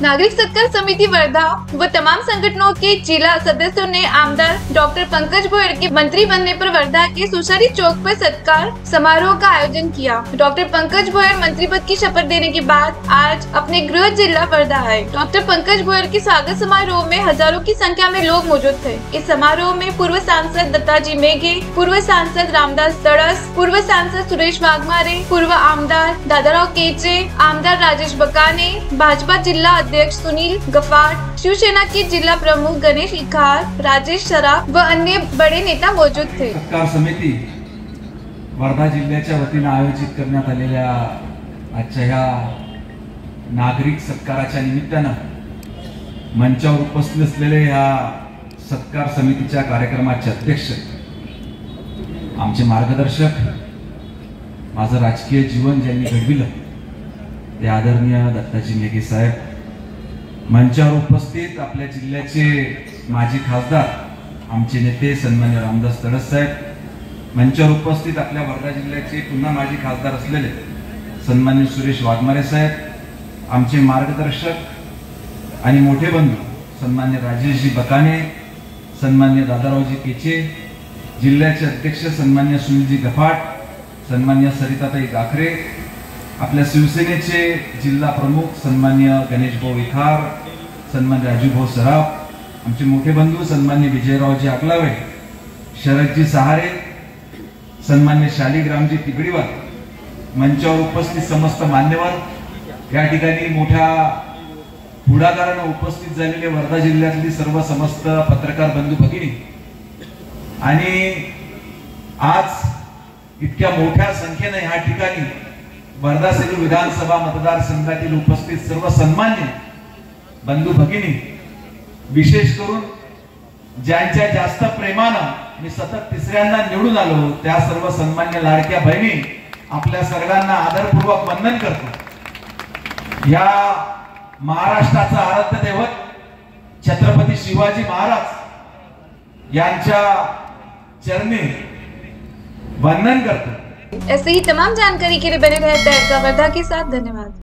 नागरिक सत्कार समिति वर्धा व तमाम संगठनों के जिला सदस्यों ने आमदार डॉक्टर पंकज भोयर के मंत्री बनने पर वर्धा के सुशारी चौक पर सत्कार समारोह का आयोजन किया। डॉक्टर पंकज भोयर मंत्री पद की शपथ देने के बाद आज अपने गृह जिला वर्धा आए। डॉक्टर पंकज भोयर के स्वागत समारोह में हजारों की संख्या में लोग मौजूद थे। इस समारोह में पूर्व सांसद दत्ताजी मेघे, पूर्व सांसद रामदास तड़स, पूर्व सांसद सुरेश वाघमारे, पूर्व आमदार दादाराव केचे, आमदार राजेश बकाने, भाजपा जिला अध्यक्ष सुनील गफाट, शिवसेना के जिला प्रमुख गणेश इखार, राजेश सराफ व अन्य बड़े नेता मौजूद थे। सत्कार समिती वर्धा जिल्ह्याच्या वतीने आयोजित करण्यात आलेल्या आजच्या ह्या नागरिक सत्काराच्या निमित्तानं मंचावर उपस्थित असलेले ह्या सत्कार समितीच्या कार्यक्रमाचे अध्यक्ष, आमचे मार्गदर्शक, माझं राजकीय जीवन ज्यांनी घडविलं ते आदरणीय दत्ताजी मेघे साहेब, मंचावर उपस्थित आपल्या जिल्ह्याचे माजी खासदार, आमचे नेते सन्माननीय रामदास तड़स साहेब, मंचावर उपस्थित आपल्या वर्धा जिल्ह्याचे पुन्हा माजी खासदार असलेले सन्माननीय सुरेश वाघमारे साहेब, आमचे मार्गदर्शक आणि मोठे बंधू सन्माननीय राजेशजी बकाने, सन्माननीय दादारावजी केचे, जिल्ह्याचे अध्यक्ष सन्माननीय सुनीलजी गफाट, सन्माननीय सरिताताई गाखरे, आपल्या शिवसेनेचे जिल्हा प्रमुख सन्माननीय गणेश भाऊ इखार, सन्माननीय राजू भाऊ सराफ, आमचे मोठे बंधू सन्माननीय विजयरावजी आकलावे, शरदजी सहारे, सन्माननीय शालिग्रामजी तिगडीवार, मंचावर उपस्थित समस्त मान्यवर, या ठिकाणी मोठ्या पुढाकाराने उपस्थित झालेले वर्धा जिल्ह्यातली सर्व समस्त पत्रकार बंधू भगिनी आणि आज इतक्या मोठ्या संख्येने या ठिकाणी वर्धा सेलू विधानसभा मतदारसंघातील उपस्थित सर्व सन्मान्य बंधू भगिनी, विशेष करून ज्यांच्या जास्त प्रेमानं मी सतत तिसऱ्यांदा निवडून आलो त्या सर्व सन्मान्य लाडक्या बहिणी, आपल्या सगळ्यांना आदरपूर्वक वंदन करतो। या महाराष्ट्राचा आराध्य दैवत छत्रपती शिवाजी महाराज यांच्या चरणी वंदन करतो। ऐसे ही तमाम जानकारी के लिए बने रहे तहलका वर्धा के साथ। धन्यवाद।